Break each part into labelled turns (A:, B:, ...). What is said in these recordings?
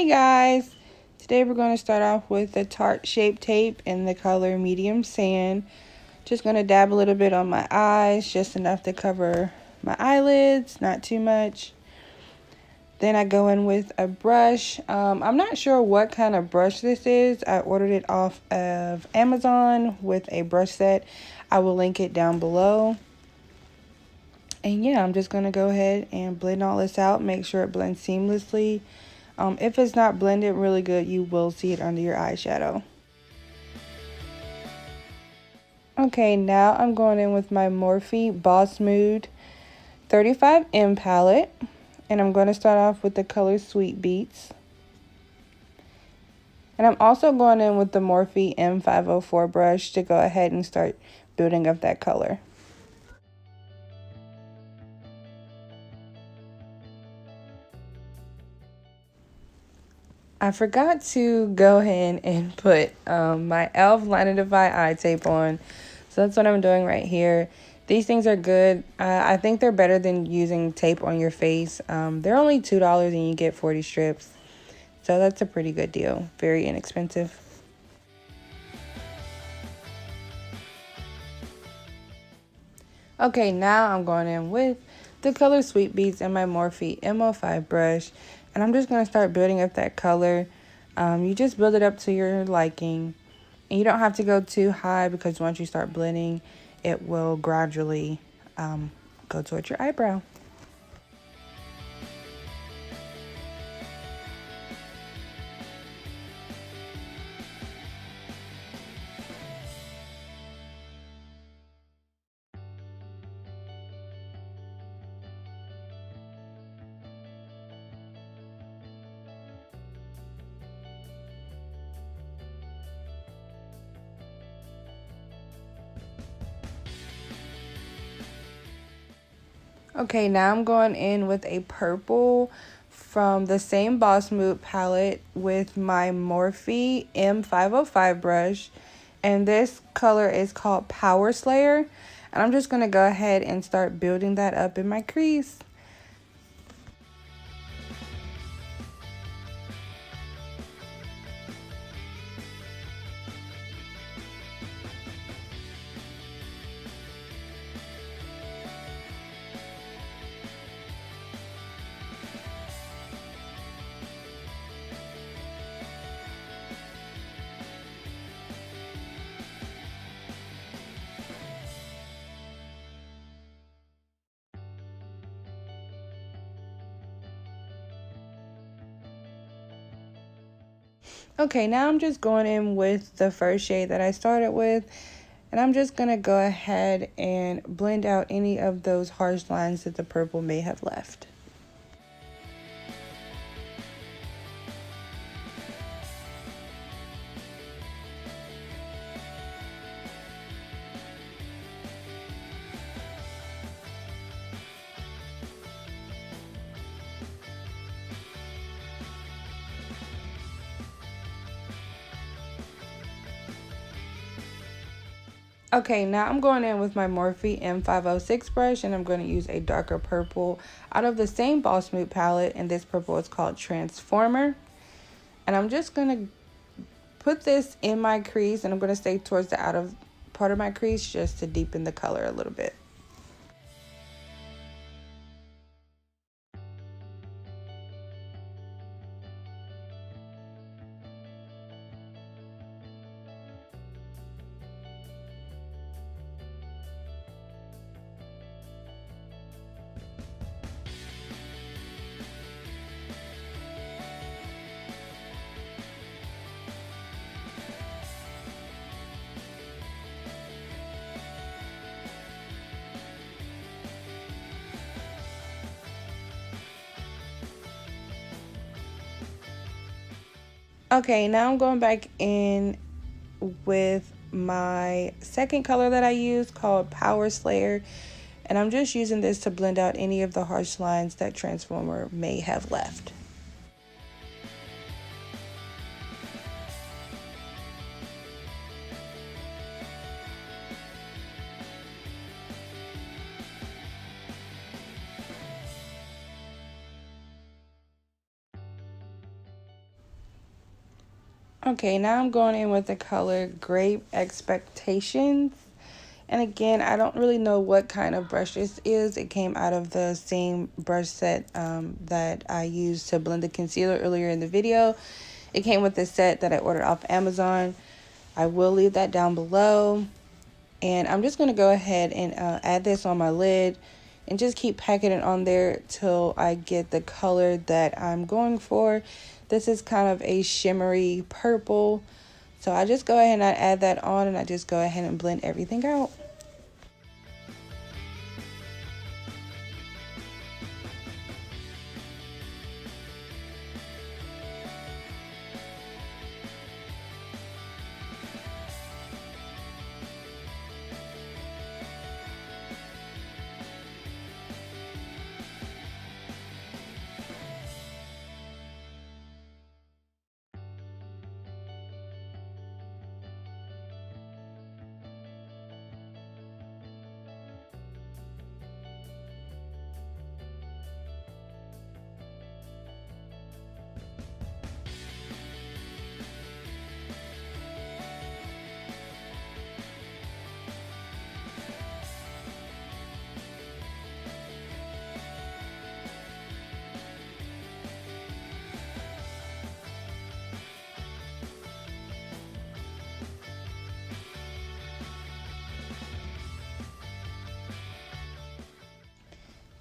A: Hey guys! Today we're going to start off with the Tarte Shape tape in the color medium sand. Just going to dab a little bit on my eyes, just enough to cover my eyelids, not too much. Then I go in with a brush. I'm not sure what kind of brush this is. I ordered it off of Amazon with a brush set. I will link it down below. And yeah, I'm just going to go ahead and blend all this out. Make sure it blends seamlessly. If it's not blended really good, you will see it under your eyeshadow. Okay, now I'm going in with my Morphe Boss Mood 35M palette. And I'm going to start off with the color Sweet Beets. And I'm also going in with the Morphe M504 brush to go ahead and start building up that color. I forgot to go ahead and put my e.l.f. Line and Defy eye tape on. So that's what I'm doing right here. These things are good. I think they're better than using tape on your face. They're only $2 and you get 40 strips. So that's a pretty good deal. Very inexpensive. Okay, now I'm going in with the color Sweet Beets and my Morphe M05 brush. And I'm just going to start building up that color. You just build it up to your liking. And you don't have to go too high because once you start blending, it will gradually go towards your eyebrow. Okay, now I'm going in with a purple from the same Boss Mood palette with my Morphe M505 brush. And this color is called Power Slayer. And I'm just going to go ahead and start building that up in my crease. Okay, now I'm just going in with the first shade that I started with. And I'm just going to go ahead and blend out any of those harsh lines that the purple may have left. Okay, now I'm going in with my Morphe M506 brush and I'm going to use a darker purple out of the same Boss Mood palette, and this purple is called Transformer. And I'm just going to put this in my crease and I'm going to stay towards the outer part of my crease just to deepen the color a little bit. Okay, now I'm going back in with my second color that I use called Power Slayer. And I'm just using this to blend out any of the harsh lines that Transformer may have left. Okay, now I'm going in with the color Grape Expectations. And again, I don't really know what kind of brush this is. It came out of the same brush set that I used to blend the concealer earlier in the video. It came with the set that I ordered off Amazon. I will leave that down below. And I'm just going to go ahead and add this on my lid and just keep packing it on there till I get the color that I'm going for. This is kind of a shimmery purple. So I just go ahead and I add that on and I just go ahead and blend everything out.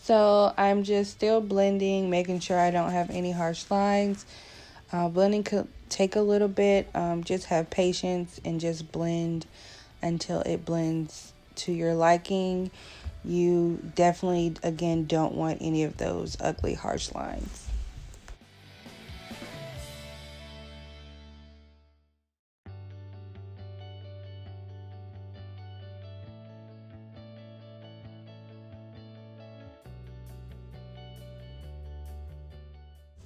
A: So I'm just still blending, making sure I don't have any harsh lines. Blending could take a little bit. Just have patience and just blend until it blends to your liking. You definitely, again, don't want any of those ugly harsh lines.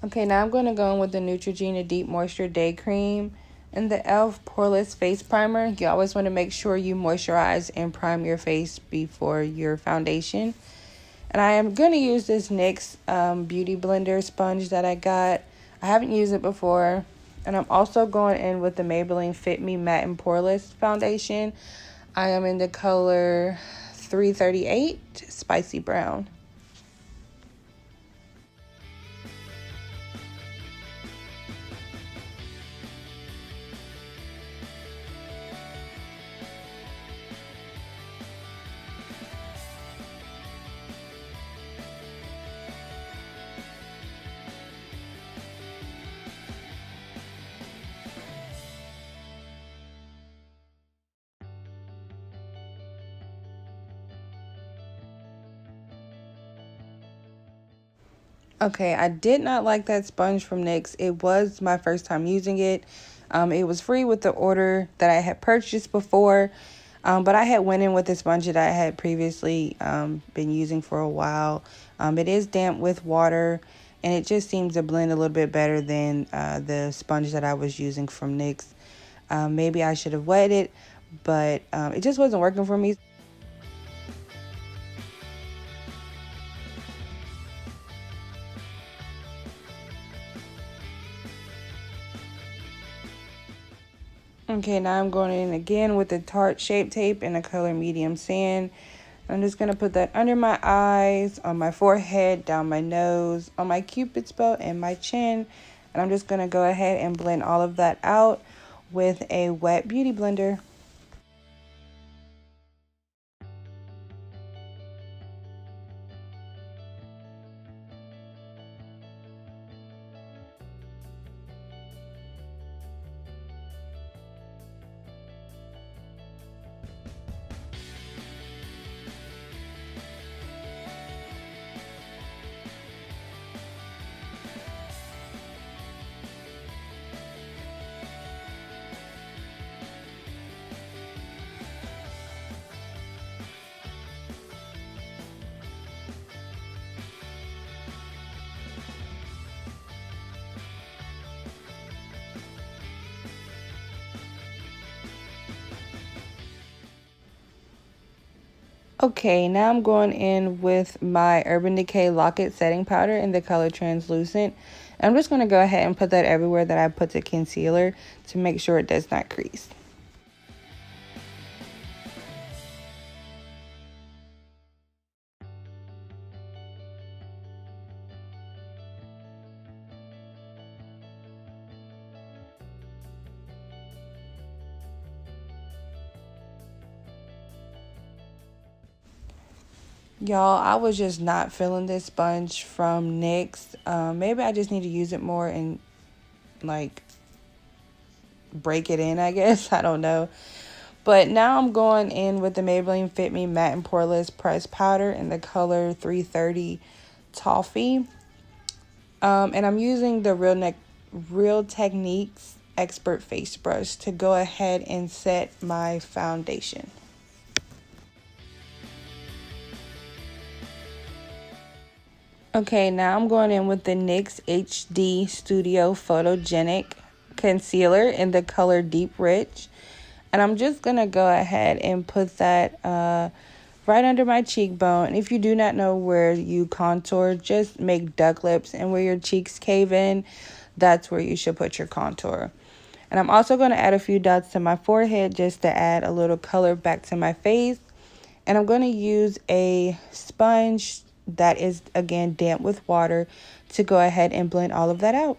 A: Okay, now I'm going to go in with the Neutrogena Deep Moisture Day Cream and the e.l.f. Poreless Face Primer. You always want to make sure you moisturize and prime your face before your foundation. And I am going to use this NYX Beauty Blender sponge that I got. I haven't used it before. And I'm also going in with the Maybelline Fit Me Matte and Poreless Foundation. I am in the color 338 Spicy Brown. Okay, I did not like that sponge from NYX. It was my first time using it. It was free with the order that I had purchased before. But I had went in with a sponge that I had previously been using for a while. It is damp with water, and it just seems to blend a little bit better than the sponge that I was using from NYX. Maybe I should have wet it, but it just wasn't working for me. Okay, now I'm going in again with the Tarte Shape tape in the color Medium Sand. I'm just going to put that under my eyes, on my forehead, down my nose, on my Cupid's bow, and my chin. And I'm just going to go ahead and blend all of that out with a wet beauty blender. Okay, now I'm going in with my Urban Decay Lock-It Setting Powder in the color Translucent. I'm just going to go ahead and put that everywhere that I put the concealer to make sure it does not crease. Y'all, I was just not feeling this sponge from NYX. Maybe I just need to use it more and like break it in, I guess. I don't know. But now I'm going in with the Maybelline Fit Me Matte and Poreless Pressed Powder in the color 330 Toffee. And I'm using the Real Techniques Expert Face Brush to go ahead and set my foundation. Okay, now I'm going in with the NYX HD Studio Photogenic Concealer in the color Deep Rich. And I'm just going to go ahead and put that right under my cheekbone. If you do not know where you contour, just make duck lips. And where your cheeks cave in, that's where you should put your contour. And I'm also going to add a few dots to my forehead just to add a little color back to my face. And I'm going to use a sponge that is, again, damp with water to go ahead and blend all of that out.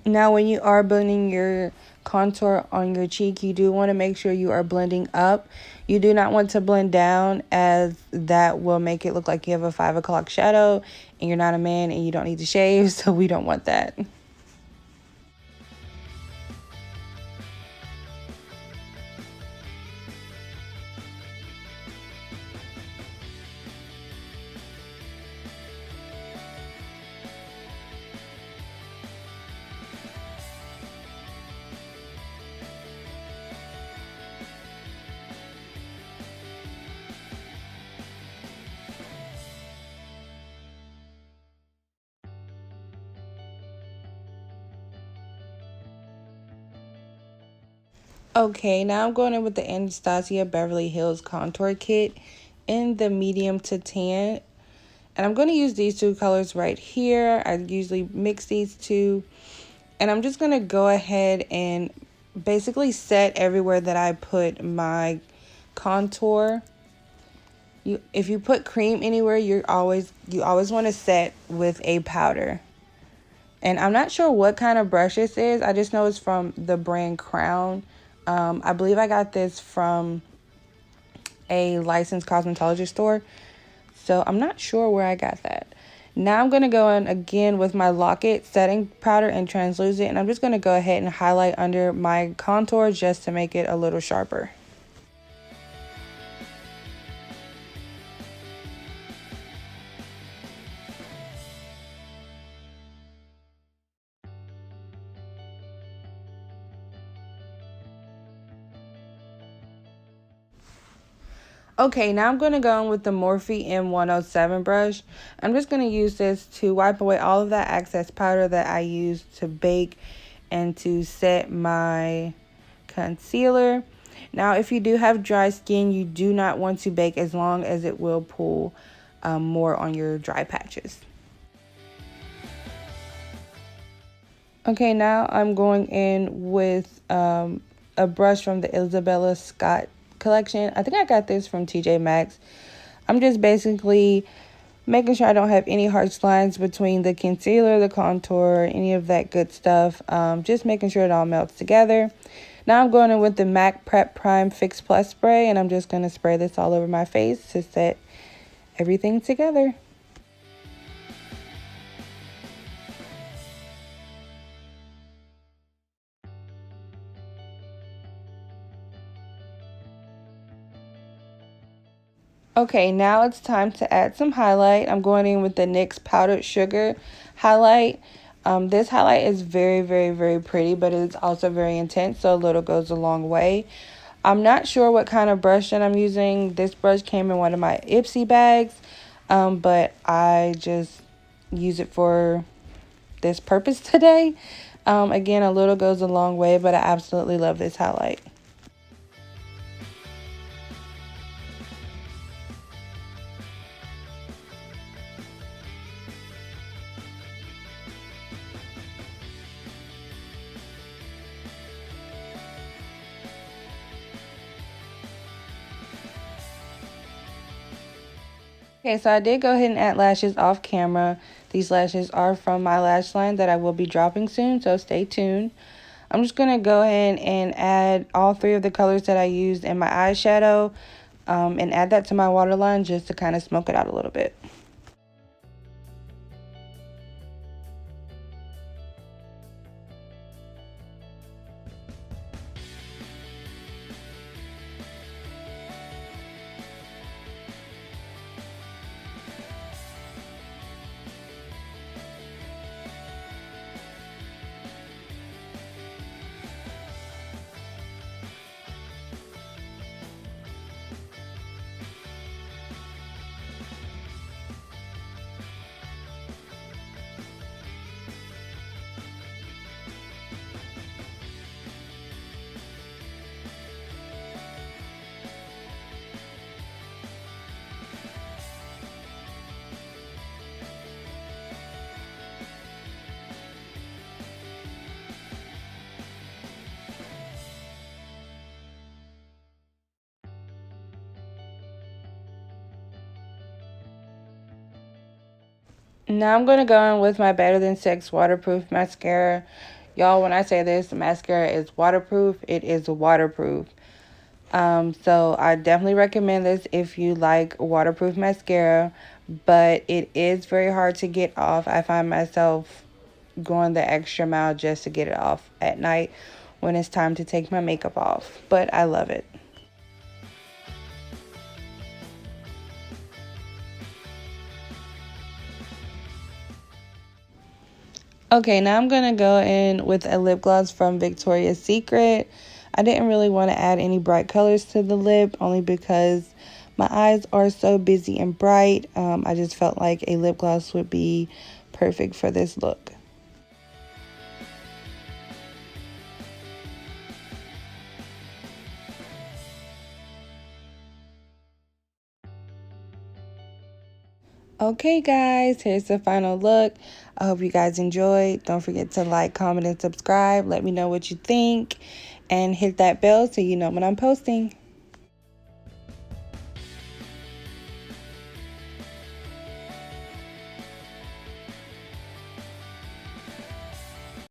A: Now, when you are blending your contour on your cheek, you do want to make sure you are blending up. You do not want to blend down, as that will make it look like you have a 5 o'clock shadow and you're not a man and you don't need to shave, so we don't want that. Okay, now I'm going in with the Anastasia Beverly Hills Contour Kit in the medium to tan. And I'm going to use these two colors right here. I usually mix these two. And I'm just going to go ahead and basically set everywhere that I put my contour. If you put cream anywhere, you always want to set with a powder. And I'm not sure what kind of brush this is. I just know it's from the brand Crown. I believe I got this from a licensed cosmetology store. So I'm not sure where I got that. Now I'm going to go in again with my Lock-It setting powder and translucent. And I'm just going to go ahead and highlight under my contour just to make it a little sharper. Okay, now I'm going to go in with the Morphe M507 brush. I'm just going to use this to wipe away all of that excess powder that I used to bake and to set my concealer. Now, if you do have dry skin, you do not want to bake as long as it will pull more on your dry patches. Okay, now I'm going in with a brush from the Isabella Scott collection. I think I got this from TJ Maxx. I'm just basically making sure I don't have any harsh lines between the concealer, the contour, any of that good stuff. Just making sure it all melts together. Now I'm going in with the MAC Prep Prime Fix Plus spray, and I'm just going to spray this all over my face to set everything together. Okay, now it's time to add some highlight. I'm going in with the NYX Powdered Sugar highlight. This highlight is very, very, very pretty, but it's also very intense, so a little goes a long way. I'm not sure what kind of brush that I'm using. This brush came in one of my Ipsy bags, but I just use it for this purpose today. Again, a little goes a long way, but I absolutely love this highlight. Okay, so I did go ahead and add lashes off camera. These lashes are from my lash line that I will be dropping soon, so stay tuned. I'm just going to go ahead and add all three of the colors that I used in my eyeshadow and add that to my waterline just to kind of smoke it out a little bit. Now I'm going to go in with my Better Than Sex waterproof mascara. Y'all, when I say this, the mascara is waterproof. It is waterproof. So I definitely recommend this if you like waterproof mascara, but it is very hard to get off. I find myself going the extra mile just to get it off at night when it's time to take my makeup off, but I love it. Okay, now I'm going to go in with a lip gloss from Victoria's Secret. I didn't really want to add any bright colors to the lip only because my eyes are so busy and bright. I just felt like a lip gloss would be perfect for this look. Okay guys, here's the final look. I hope you guys enjoyed. Don't forget to like, comment, and subscribe. Let me know what you think. And hit that bell so you know when I'm posting.